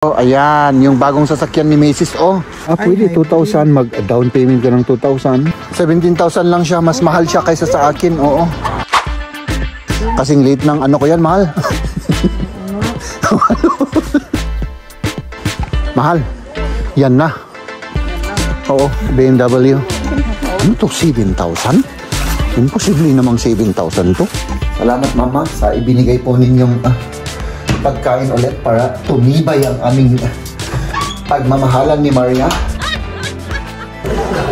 Oh, ayan, yung bagong sasakyan ni Macy's, oh. Pwede 2,000, mag-down payment ka ng 2,000. 17,000 lang siya, mas mahal siya kaysa sa akin, oo. Kasing late ng ano ko yan, mahal. Mahal. Yan na. Oo, BMW. Ano to, 7,000? Imposible namang 7,000 to. Salamat, Mama, sa ibinigay po ninyong pagkain ulit para tumibay ang aming pagmamahalan ni Maria.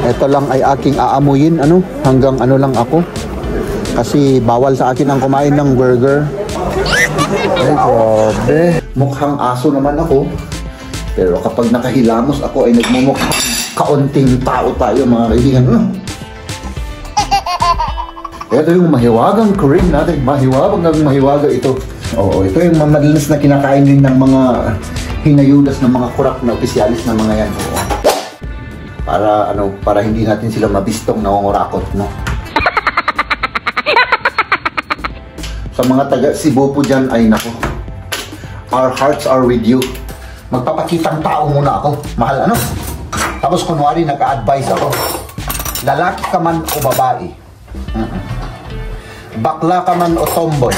Ito lang ay aking aamuyin, hanggang lang ako. Kasi bawal sa akin ang kumain ng burger. Ay, grabe. Mukhang aso naman ako. Pero kapag nakahilamos ako ay nagmumukhang kaunting tao tayo, mga kaibigan. Ito yung mahiwagang cream natin. Mahiwaga ito. Oo, ito yung madalas na kinakain din ng mga hinayudas ng mga kurak na opisyalis na mga yan. Oo. Para hindi natin sila mabistong nangungurakot, no? Sa mga taga Cebu po dyan ay nako. Our hearts are with you. Magpapakitang tao muna ako. Mahal, Tapos kunwari nag-a-advise ako. Lalaki ka man o babae. Bakla ka man o tomboy.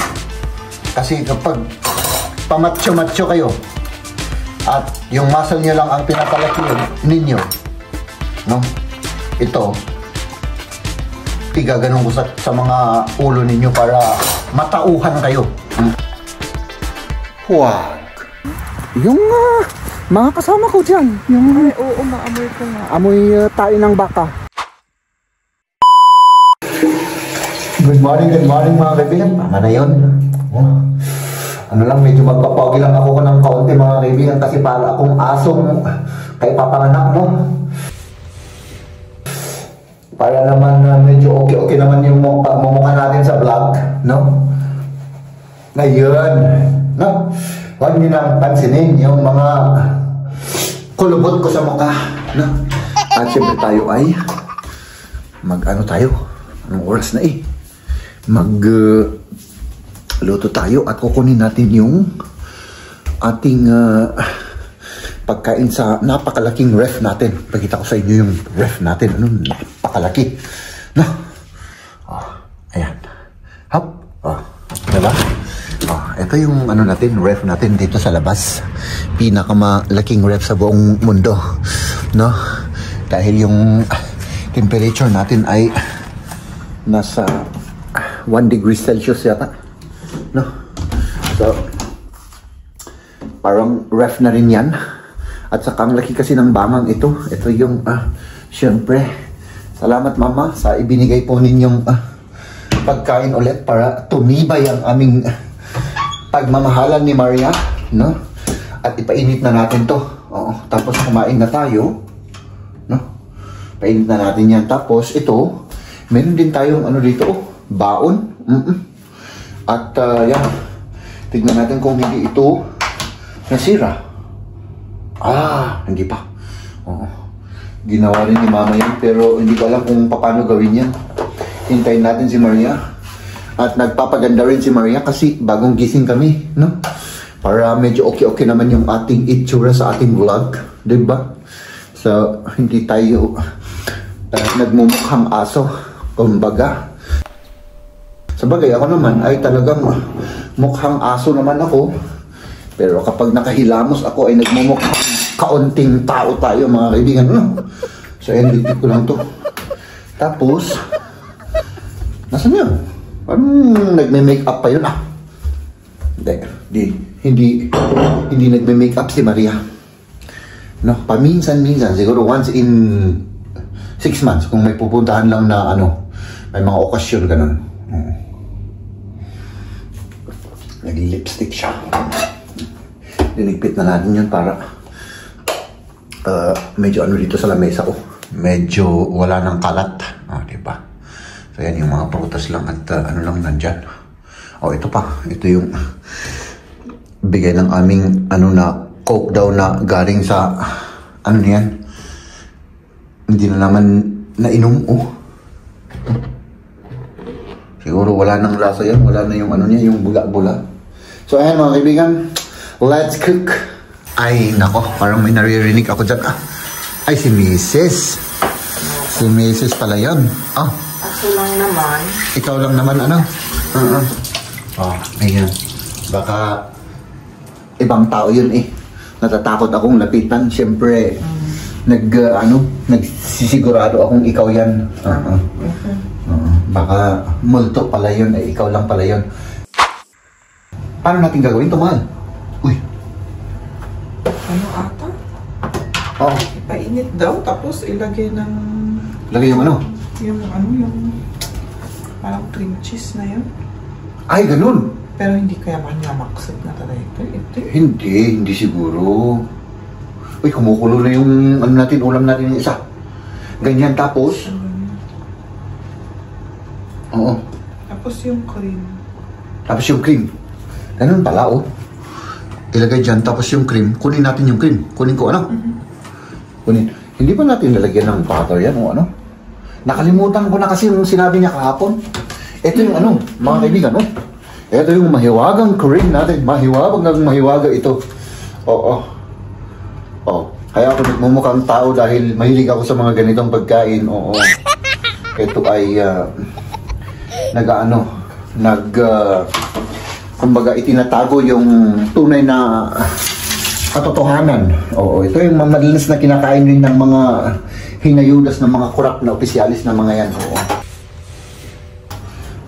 Kasi kapag pamatcho-matcho kayo at yung muscle nyo lang ang pinapalaki ninyo, no? Ito, igaganon ko sa mga ulo ninyo para matauhan kayo. Huwag. Yung mga kasama ko dyan, yung oo, maamoy ko nga. amoy tayo ng baka. Good morning mga kaibigan. Tama na yun. Medyo magpapogi lang ako ng kaunti mga kaibigan kasi para akong asong kay papanganak, no? Para naman medyo okay naman yung pagmumukha natin sa vlog, no? Ngayon, no? Huwag nyo nang pansinin yung mga kulubot ko sa mukha, no? At syempre tayo ay anong oras na luto tayo at kukunin natin yung ating pagkain sa napakalaking ref natin. Pakita ko sa inyo yung ref natin. Napakalaki. No? Ayan. Hop. Diba? Ito yung natin, ref natin dito sa labas. Pinakamalaking ref sa buong mundo. No? Dahil yung temperature natin ay nasa 1 degree Celsius yata. No? So, parang ref na rin yan. At saka ang laki kasi ng bangang ito. Ito yung, syempre, salamat Mama sa ibinigay po ninyong pagkain ulit para tumibay ang aming pagmamahalan ni Maria. No? At ipainit na natin to. Oo. Tapos kumain na tayo. No? Painit na natin yan. Tapos ito, meron din tayong dito, baon. At yan, tignan natin kung hindi ito nasira. Hindi pa. Oo. Ginawa rin ni Mama yan, pero hindi ko alam kung paano gawin yan. Hintayin natin si Maria. At nagpapaganda rin si Maria kasi bagong gising kami, no? Para medyo okay naman yung ating itsura sa ating vlog, diba? So, hindi tayo nagmumukhang aso, kumbaga. Sabagay, ako naman ay talagang mukhang aso naman ako. Pero kapag nakahilamos ako ay nagmumukhang kaunting tao tayo, mga kaibigan. So, edit ko lang to. Tapos, nasaan yun? Parang nagme-makeup pa yun, Hindi nagme-makeup si Maria. No, paminsan-minsan, siguro once in 6 months, kung may pupuntahan lang na may mga okasyon, ganun. Nag-lipstick siya. Dinigpit na natin yun para medyo dito sa lamesa ko. Medyo wala ng kalat. Diba? So yan yung mga prutas lang at lang nandyan. Ito pa. Ito yung bigay ng aming na coke daw na galing sa yan. Hindi na naman nainom. Siguro wala nang lasa yan. Wala na yung niya, yung bula-bula. So ayan mga kaibigan, let's cook. Ay, nako, parang may naririnig ako dyan. Ay, si Mrs. Si Mrs. pala yun. Ako lang naman. Ikaw lang naman, ano? Ayan. Baka ibang tao yun eh. Natatakot akong lapitan. Siyempre, nagsisigurado akong ikaw yan. Baka multo pala yun, ikaw lang pala yun. Paano natin gagawin ito, mahal? Uy. Ano ata? Ipainit daw, tapos ilagay ng... Lagay yung ano? Yung parang cream cheese na yun. Ay, ganun. Pero hindi kaya manyamaksit na talaga ito. Hindi siguro. Uy, kumukulo na yung ulam natin yung isa. Ganyan, tapos? Oo. Tapos yung cream. Tapos yung cream. Ganun pala, Ilagay dyan, tapos yung cream. Kunin natin yung cream. Kunin ko, ano? Kunin. Hindi ba natin lalagyan ng butter yan, o ano? Nakalimutan ko na kasi yung sinabi niya kahapon. Ito yung mga kaibigan, Ito yung mahiwagang cream natin. Mahiwaga ito. Kaya ako nagmumukhang tao dahil mahilig ako sa mga ganitong pagkain. Ito ay kumbaga itinatago yung tunay na katotohanan. Ito yung madalas na kinakain rin ng mga hinayudas ng mga kurap na opisyalis na mga yan.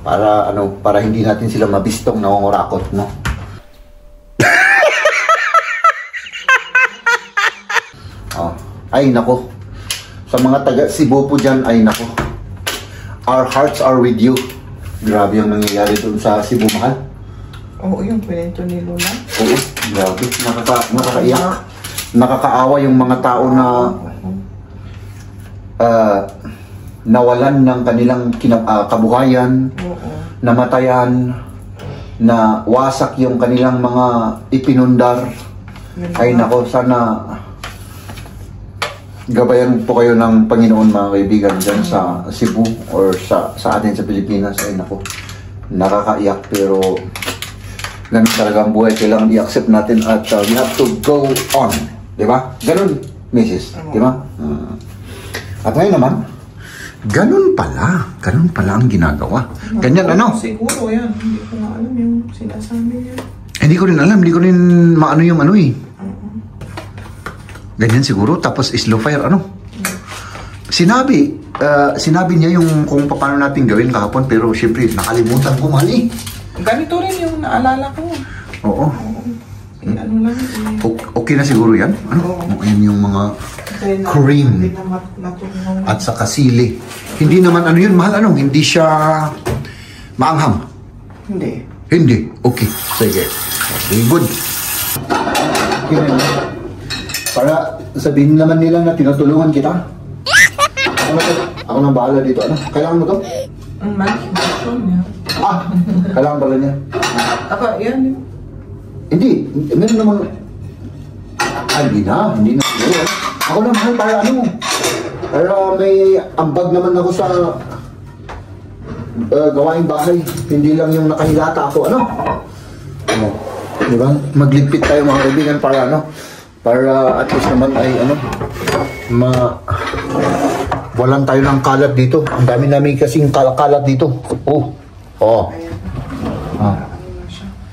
Para hindi natin sila mabistong nangungurakot, no? Ay, nako. Sa mga taga Cebu po dyan, ay nako. Our hearts are with you. Grabe yung nangyayari doon sa Cebu, mahal. Yung kwento ni Lola. Grabe. Nakakaiyak. Nakakaawa yung mga tao na nawalan ng kanilang kabuhayan, namatayan, na wasak yung kanilang mga ipinundar. Ay nako, sana gabayan po kayo ng Panginoon, mga kaibigan, dyan sa Cebu or sa atin sa Pilipinas. Ay nako, nakakaiyak, pero ganun talaga ang buhay. Kailangan i-accept natin at we have to go on. Diba? Ganun, Mrs. Diba? At ngayon naman, ganun pala ang ginagawa. Ganyan, ano? Siguro yan. Hindi ko na alam yung sinasabi niya. Hindi ko rin alam. Hindi ko rin maano yung Ganyan siguro. Tapos slow fire, Sinabi niya yung kung paano natin gawin kahapon, pero syempre nakalimutan ko, mahal eh. Ganito rin yung naalala ko. Oo. Okay na siguro yan? Yan yung mga cream at saka sili. Hindi naman yun, mahal, hindi siya maanghang. Hindi. Okay. Sige. Very good. Para sabihin naman nila na tinutulungan kita. Ako nang bahala dito. Kailangan mo to? Kailangan pala niya. Yan. Hindi. Meron namang... Hindi na. Ako na, mahal, para may ambag naman ako sa gawaing bahay. Hindi lang yung nakahilata ako, Diba? Magligpit tayo, mga kaibigan, para at least naman ay walang tayo ng kalat dito. Ang dami namin kasing kalat dito.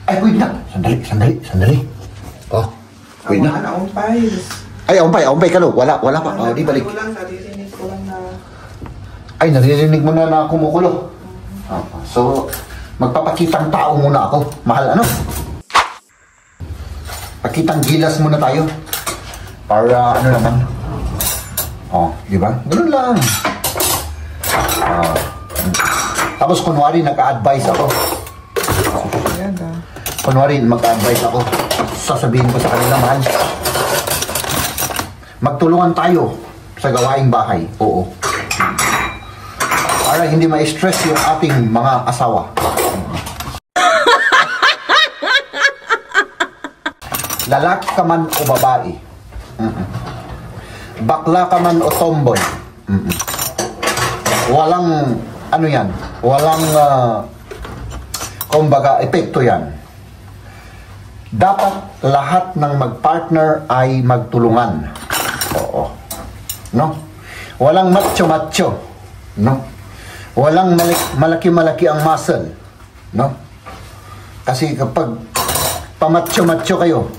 Ay, wait na. Sandali. Wait na. Ay, aumpay ka, no? Wala pa. Di balik. Naririnig ko lang na... Ay, naririnig mo na kumukulo. So, magpapakitang tao muna ako. Mahal, Pakitang gilas muna tayo. Para, naman. Di ba? Ganun lang. Tapos, kunwari, nag-a-advise ako. Kunwari, mag-a-advise ako. Sasabihin ko sa kanila, mahal. Magtulungan tayo sa gawaing bahay. Oo. Para hindi ma-stress yung ating mga asawa. Lalaki ka man o babae. Bakla ka man o tomboy. Walang, walang, kumbaga, epekto yan. dapat lahat ng magpartner ay magtulungan. Oo. No? Walang macho-macho. No? Walang malaki-malaki ang muscle. No? Kasi kapag pamacho-macho kayo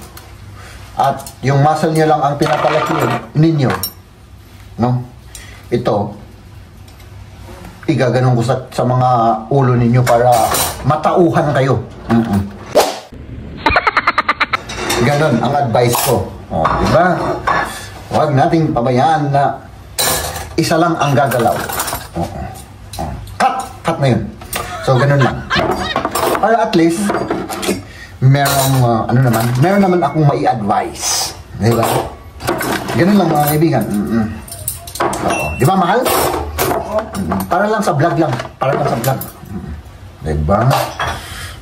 at yung muscle nyo lang ang pinapalaki ninyo, no? Ito, igaganon ko sa mga ulo ninyo para matauhan kayo. Ganon ang advice ko. O, diba? Huwag nating pabayaan na isa lang ang gagalaw. Cut na yun. So, ganon lang. Para at least, meron naman akong mai-advise. Diba? Ganon lang mga kaibigan. Oo. Diba, mahal? Para lang sa vlog lang. Para lang sa vlog. Diba?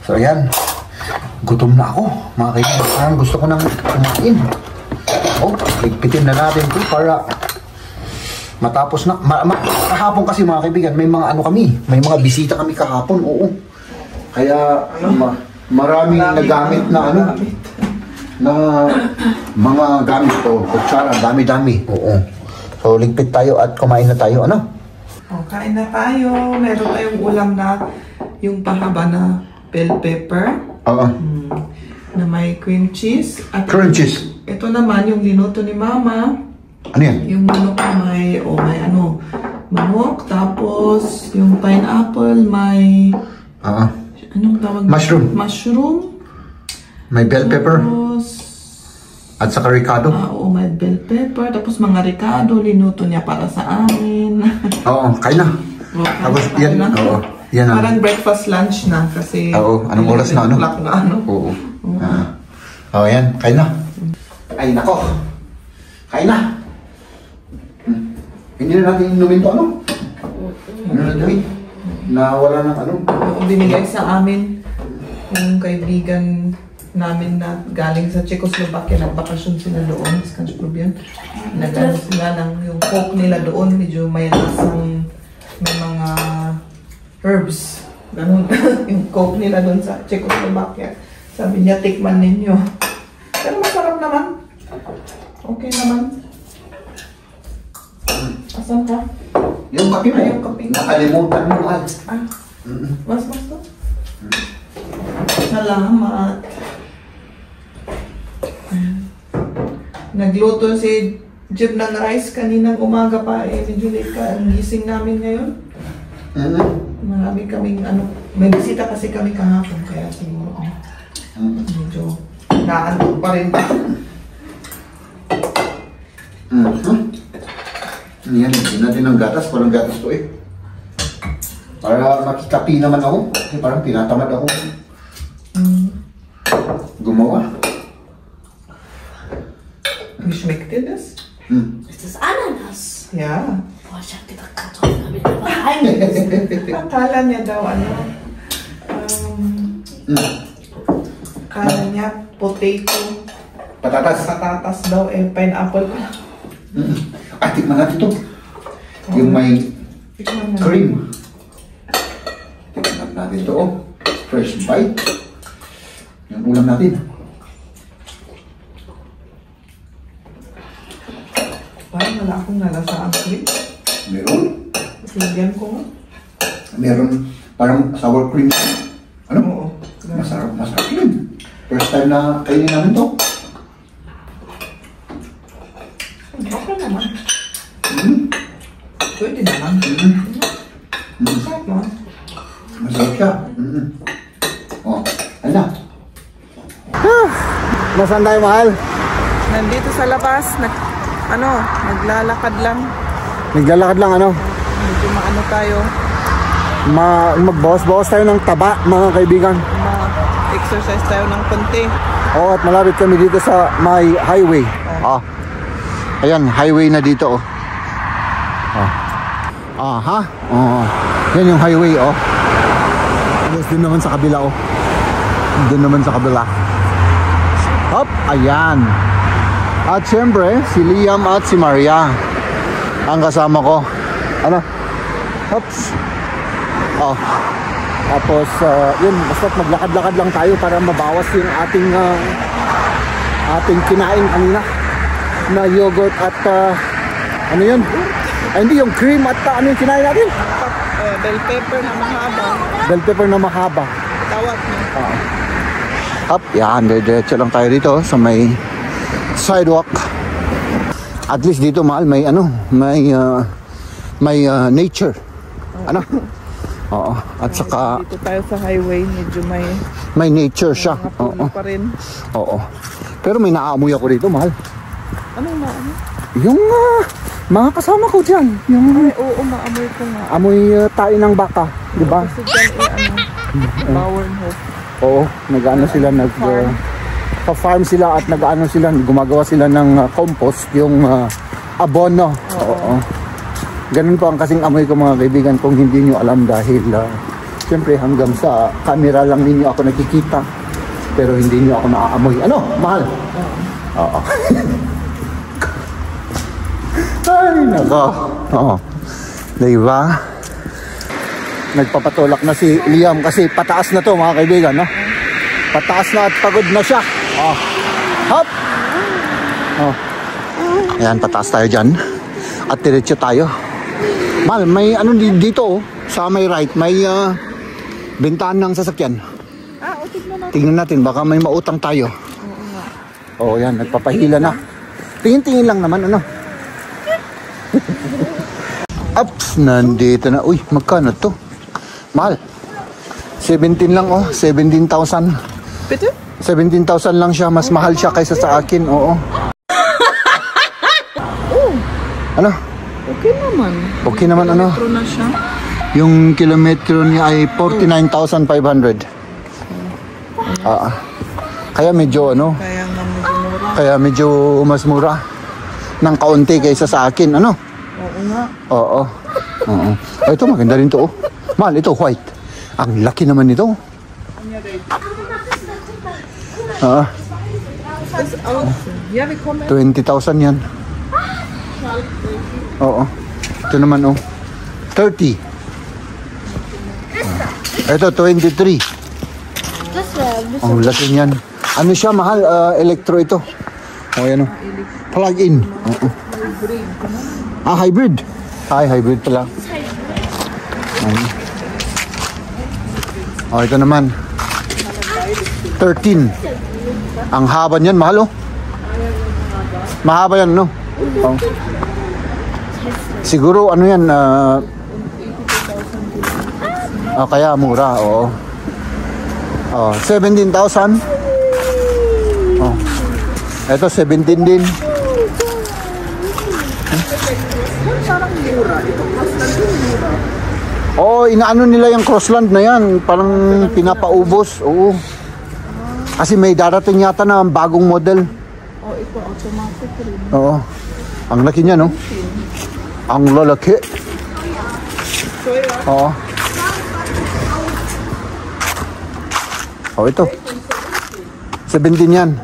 So, ayan. Gutom na ako, mga kaibigan. Parang gusto ko nang kumain. Oh, ligpitin na natin ito para matapos na. Kahapon kasi mga kaibigan, may mga ano kami. May mga bisita kami kahapon, oo. Kaya, maraming nagamit na ano. Na mga gamit to. Kutsara, dami-dami. Oo. So, ligpit tayo at kumain na tayo, ano? Oh, kain na tayo. Meron tayong ulam na yung pahaba na bell pepper. Oo. Na may cream cheese. At Cream cheese. Ito naman yung linuto ni Mama. Ano yan? Yung manok na may manok. Tapos yung pineapple may anong tawag? Mushroom. Mushroom. May bell pepper. Tapos At saka ricado. oo, may bell pepper. Tapos mga ricado, linuto niya para sa amin. Oo, kain na. Tapos yan, oo. Yan na. Parang breakfast lunch na kasi Oo, anong oras na, ano? Na, ano? Oo. Oo, yan, kain na. Ay, nako. Kain na. Hindi na natin inumin to, ano? Ano na gawin? Na wala nang ano? Oo, binigay sa amin yung kaibigan namin na galing sa Czechoslovakia, nagbakasyon sila doon, Skanskrubian. Nagano sila ng yung coke nila doon, medyo may lasang, may mga herbs. Ganun, yung coke nila doon sa Czechoslovakia. Sabi niya, tikman ninyo. Pero masarap naman. Okay naman. Asan ka? Yung kape mo. Yung kape. Nakalimutan mo, mahal. Mas to. Salamat. Nagluto si Jib ng rice kaninang umaga pa. Medyo late ka. Ang gising namin ngayon. Marami kaming may bisita kasi kami kahapon. Kaya siguro medyo naantok pa rin. Yan, hindi natin ng gatas. Parang gatas to eh. Para makikapi naman ako. Kasi parang tinatamad ako. Gumawa. Wie schmeckt dir das? Ist das Ananas? Ja. Boah, ich hab gedacht, Kartoffeln mit überhängen. Akala niya daw akala niya potato. Patatas daw pineapple. Ay, tikman natin ito. Yung may cream. Tikman natin ito, oh. Fresh bite. Yung ulam natin. Parang wala akong nalasaan cream. Meron. Lagyan ko nga. Meron parang sour cream. Ano? Oo. Masarap yun. First time na kainin namin to. Okay naman. Pwede naman. Masarap naman. Masarap siya. Oh, ano na? Nasaan tayo, mahal? Nandito sa labas, naglalakad lang. Naglalakad lang, ano? Medyo maano tayo, Magbawas-bawas tayo ng taba, mga kaibigan. ma-exercise tayo ng konti. Oo, at malapit kami dito sa may highway. Ayan, highway na dito, oh. Aha. Oh. Yan yung highway, oh. Yes, dun naman sa kabila, oh. Doon naman sa kabila. Hop, ayan. At syempre, si Liam at si Maria ang kasama ko. Ano? Hops. Oh. Tapos, yun, basta maglakad-lakad lang tayo para mabawas yung ating kinain kanina na yogurt at ano yun? Ay, hindi, yung cream at ano yung kinain natin? Bell pepper na mahaba. Bell pepper na mahaba. Tawag mo. Up, yan, diretso lang tayo dito sa may sidewalk. At least dito mahal may ano, may nature. Ano? Oo, at saka Dito tayo sa highway, medyo may nature siya. Oo. pa rin. Oo. Pero may naaamoy ako dito, mahal. Ano maamoy? Yung mga kasama ko diyan, yung Oo, maamoy ko nga. amoy tayo ng baka, di ba? Kasi dyan power and hope. Oo, nag-ano sila, pa-farm sila at nag-ano sila, gumagawa sila ng compost, yung abono. Oo. Ganun po ang kasing amoy ko mga kaibigan kung hindi nyo alam dahil siyempre hanggang sa camera lang ninyo ako nakikita pero hindi nyo ako naaamoy. Ano? Mahal? Oo. Ay, nako. Oo. Diba? Nagpapatulak na si Liam kasi pataas na to mga kaibigan, no? Pataas na at pagod na siya. Oh. Hop! Oh. Ayan, pataas tayo dyan. At diretso tayo. Mal, may ano dito oh, sa may right, may bentahan ng sasakyan. Tingnan natin, baka may mautang tayo. Oo, yan, nagpapahila na. Tingin-tingin lang naman, ano? Ups, nandito na. Uy, magkano to? Mahal. 17 lang oh, 17,000. Pito? 17,000 lang siya, mas mahal siya kaysa sa akin, oo. Ano? Okay naman. Okay naman, ano? Metro na siya. Yung kilometro niya ay 49,500. Kaya medyo ano? Kaya nga medyo mura. Kaya medyo mas mura ng kaunti kaysa sa akin, ano? Oo nga. Oo. Oo. Oh, ito maganda rin to, oh. Mahal, ito white. Ang laki naman nito. Ja, vi kommer. 20,000 yan. Oo. Ito naman, oh. 30. Ito, 23. Oh, laki niyan. Ano siya, mahal? Electro ito. Oh, yan, oh. Plug-in. Hybrid. Ay, hybrid pala. Oh, ito naman. 13. Ang haba niyan, mahal, oh. Mahaba yan, no? Oh. Siguro, ano yan, kaya mura, oo. 17,000. Oh. Ito, 17 din. Oo, inaano nila yung Crossland na yan. Parang pinapaubos, oo. Kasi may darating yata na bagong model. Oh, ito automatic rin. Oo. Ang laki niya, no? Ang lalaki. Oo. Oh, ito. 17 yan.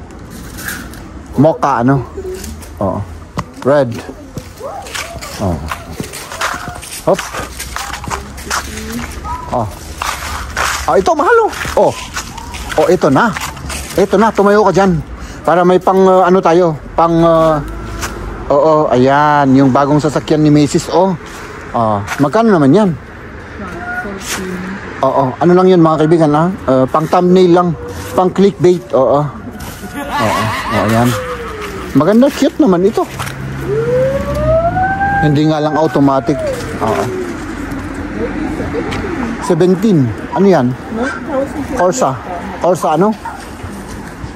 Mocha, ano? Oo. Red. Oo. Hop. Oh. Ito, mahal, oh. Oh. Oh, ito na. Ito na, tumayo ka dyan. Para may pang, ano tayo, pang, oo, ayan, yung bagong sasakyan ni Macy's, oh. Magkano naman yan? Oo, ano lang yun mga kaibigan, ha? Pang thumbnail lang, pang clickbait, oo. Oo, ayan. Maganda, cute naman ito. Hindi nga lang automatic. Oo. 17, ano yan? Corsa. Corsa, ano?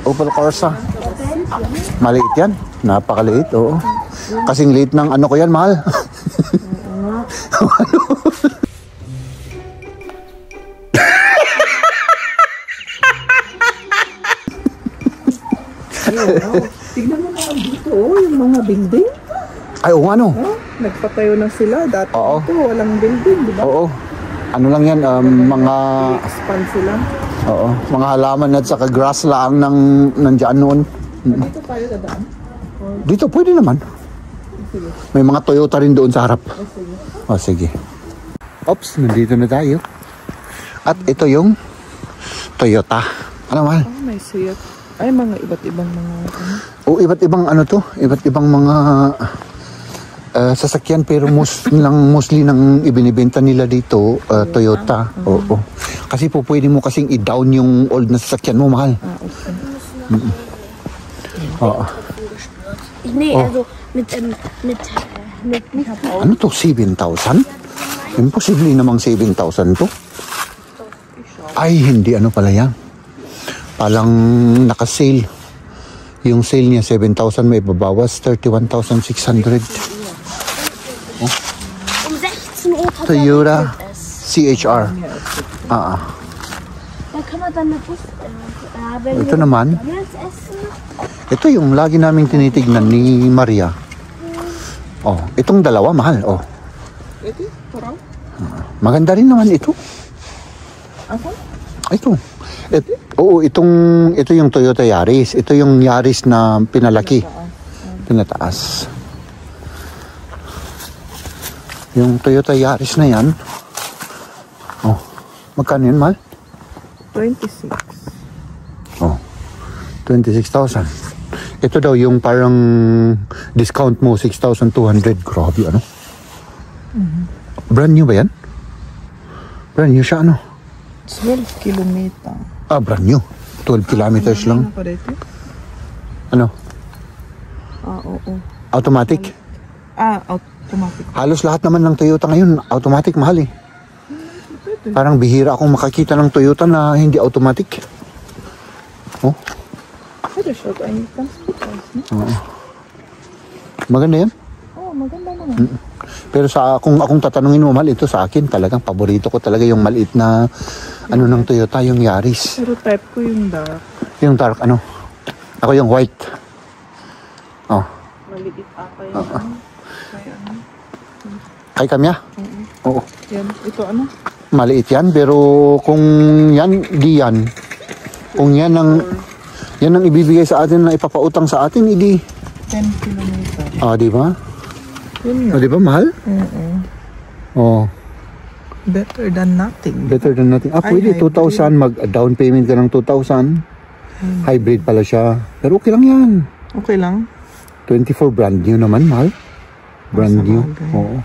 Opel Corsa. Maliit yan. Napakaliit, oo. Kasing liit ng ano ko yan, mahal. Tignan mo naman dito, yung mga building. Ay, oo, ano? Nagpatayo na sila. Dati Oo. ito, walang building, di ba? Oo. Ano lang yan, mga... Expand sila. Oo, mga halaman at saka grass lang nandiyan noon. Dito tayo dadaan. Dito, pwede naman. May mga Toyota rin doon sa harap. Oh, sige. Oops, nandito na tayo. At ito yung Toyota. Ano mahal? Oh, may Seat. Ay, mga iba't ibang mga O iba't ibang ano to, iba't ibang mga sasakyan pero mostly nang ibinibenta nila dito Toyota. Oo. Kasi po pwede mo kasing i-down yung old na sasakyan mo, mahal. okay. Oo. Nee, Oh. also mit Ano to, 7,000? Imposible namang 7,000 to. Ay, hindi ano pala yan. Palang naka-sale. Yung sale niya 7,000 may babawas 31,600. um 16 Uhr hat Toyota es. CHR. Da kann man dann mit Bus, wenn Ito naman, McDonald's essen. ito yung lagi naming tinitignan ni Maria. Oh, itong dalawa mahal. Oh, Ito, parang? maganda rin naman ito. Ako? Ito. Oo, ito yung Toyota Yaris. Ito yung Yaris na pinalaki. Pinataas. Yung Toyota Yaris na yan. Oh, magkano yun, mahal? 26. Oh, 26,000. Ito daw yung parang discount mo, 6,200. Grabe, ano? Brand new ba yan? Brand new siya, ano? 12 kilometer. Ah, brand new. 12 kilometers lang. Ano pa dito? Ano? Oo. Automatic? Automatic. Halos lahat naman ng Toyota ngayon, automatic, mahal eh. Parang bihira akong makakita ng Toyota na hindi automatic. Oh, Pwede siya. Ay, transport. No? maganda yan. Oo, maganda naman. Pero kung akong tatanungin mo, mahal, ito sa akin talagang paborito ko talaga yung maliit na ano ng Toyota, yung Yaris. Pero type ko yung dark. Yung dark, ano? Ako yung white. Oh, Maliit ata yung ano. Kaya ano. kay kamya? Oo. Yan. Ito ano? Maliit yan, pero kung yan, di yan. Kung yan ang ibibigay sa atin na ipapautang sa atin, hindi. 10 kilometer. Ah, di ba? Yun Ah, di ba, mahal? Oh, Better than nothing. better than nothing. Ah, Ay, pwede, hybrid. 2,000, mag-down payment ka ng 2,000. Hybrid pala siya. Pero okay lang yan. Okay lang. 24 brand new naman, mahal. Brand new. sabagay. Oo.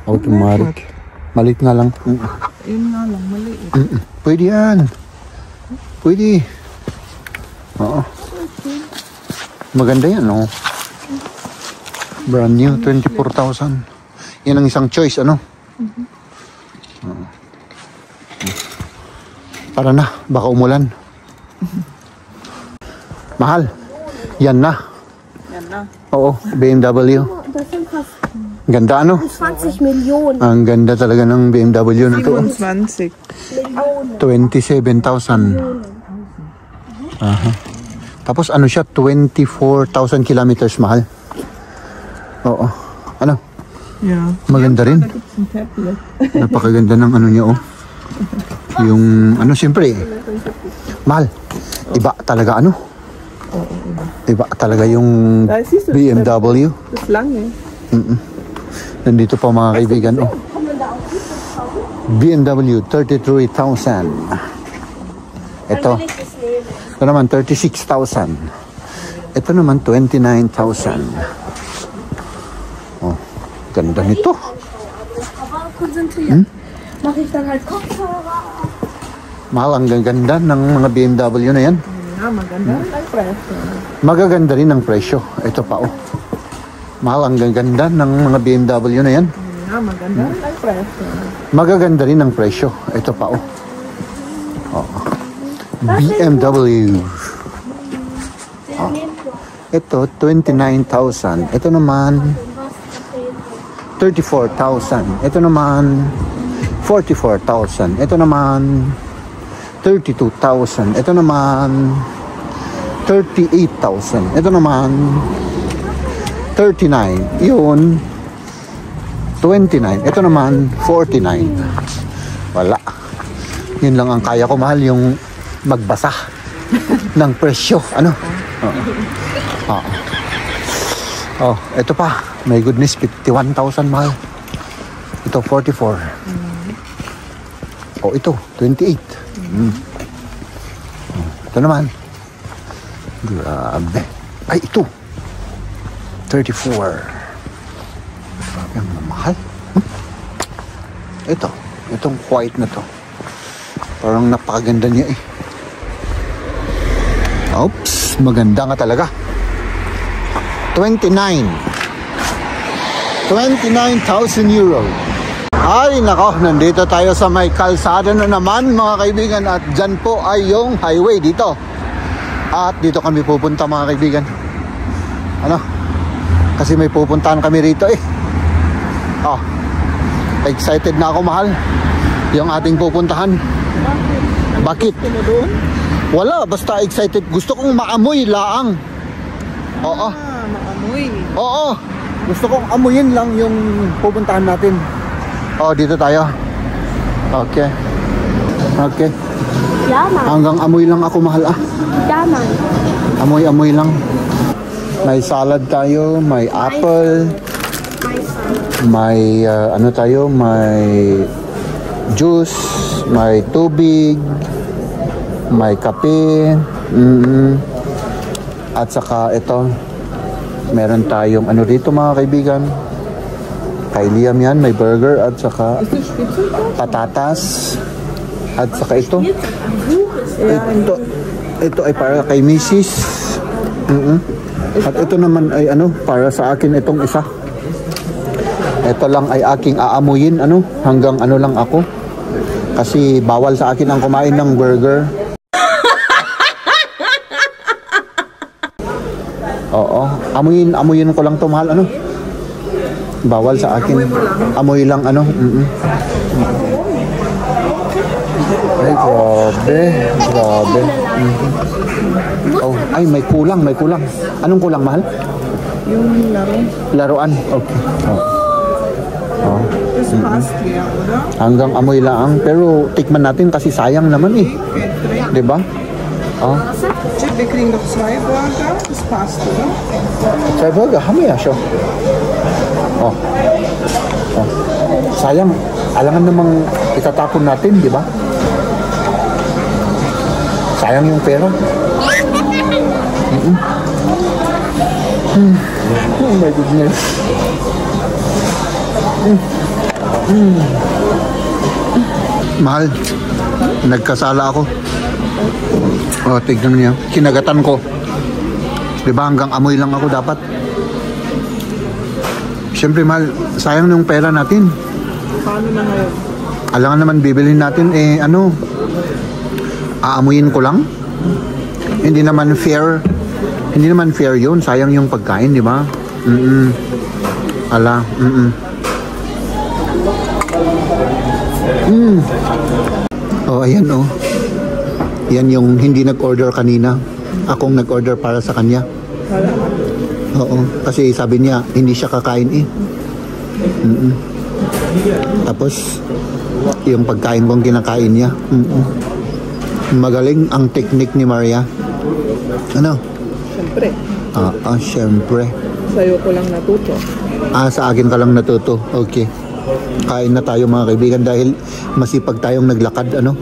Automatic. Malit nga lang. Yun nga lang, maliit. Pwede yan. Pwede. Oo. Maganda yan, no? Brand new, 24,000. Yan ang isang choice, ano? Oo. Para na, baka umulan. Mahal. Yan na. Yan na. Oo, BMW. Das sind fast Ganda, ano? 20 Millionen. Ang ganda talaga ng BMW na to. 27. 27,000. Aha. Tapos ano siya, 24,000 kilometers, mahal. Oo. Ano? Yeah. Maganda rin. Yung tablet. Napakaganda ng ano niya, oh. Yung, ano, siyempre, mahal. Iba talaga, ano? Iba talaga yung BMW. Das lang eh. Nandito pa mga kaibigan, oh. BMW 33,000. Ito. Ito naman 36,000. Ito naman 29,000. Oh, ganda nito. Aber konzentriert. Mache ich dann halt Kopfhörer. Mahal, ang ganda ng mga BMW na yan. Maganda ang presyo. Magaganda rin ang presyo. Ito pa, oh. Mahal, ang ganda ng mga BMW na yan. Maganda ang presyo. Magaganda rin ang presyo. Ito pa, oh. Oh. BMW. Ito, 29,000. Ito naman, 34,000. Ito naman, 44,000. Ito naman, 32,000. Ito naman, 38,000. Ito naman, 39. Yun, 29. Ito naman, 49. Wala. Yun lang ang kaya ko, mahal, yung magbasa ng presyo. Ano? Oh, ito pa. My goodness, 51,000, mahal. Ito, 44. Oh, ito, 28. Ito naman. Grabe. Ay, ito. 34. Ang mahal. Ito. Itong white na to. Parang napakaganda niya eh. Oops. Maganda nga talaga. 29,000 euro. Ay, nako. Nandito tayo sa may kalsada na naman, mga kaibigan. At dyan po ay yung highway dito. At dito kami pupunta, mga kaibigan. Ano? Kasi may pupuntahan kami rito eh. Oh, excited na ako, mahal. Yung ating pupuntahan. Bakit? Wala, basta excited. Gusto kong maamoy laang. Oo. Maamoy. Oo. Gusto kong amuyin lang yung pupuntahan natin. Oh, dito tayo. Okay. Okay. Yaman. Hanggang amoy lang ako, mahal ah. Yaman. Amoy-amoy lang. May salad tayo, may apple, may ano tayo, may juice, may tubig, may kape, at saka ito, meron tayong ano dito, mga kaibigan. Kay Liam yan, may burger at saka patatas. At saka ito. Ito ay para kay Mrs. At ito naman ay ano, para sa akin itong isa. Ito lang ay aking aamuyin, ano, hanggang ano lang ako. Kasi bawal sa akin ang kumain ng burger. Oo, amuyin ko lang to, mahal, ano. Bawal sa akin. Amoy lang, ano. Ay, grabe. Oh, ay, may kulang. Anong kulang, mahal? Yung laro. Laruan. Okay. Oh. It's costly, oder? Hanggang amoy lang. Pero tikman natin kasi sayang naman eh. Diba? Oh. Wir kriegen noch 2 Burger. Das passt, oder? 2 Burger haben wir ja schon. Oh. Oh. Sayang. Alangan namang itatapon natin, di ba? Sayang yung pera. Oh my goodness. Mahal, nagkasala ako. Oh, tignan niya. Kinagatan ko. Diba, hanggang amoy lang ako dapat. Siyempre, mahal, sayang yung pera natin. Paano na ngayon? Alangan naman bibilhin natin, eh, ano, aamuyin ko lang. Hindi naman fair. Hindi naman fair yun. Sayang yung pagkain, di ba? Ala, Oh, ayan, oh. Yan yung hindi nag-order kanina. Akong nag-order para sa kanya. Oo, kasi sabi niya, hindi siya kakain eh. Tapos, yung pagkain kong kinakain niya. Magaling ang technique ni Maria. Ano? Siyempre. Siyempre. Sa'yo ko lang natuto. Sa akin ka lang natuto. Okay. Kain na tayo, mga kaibigan, dahil masipag tayong naglakad, ano?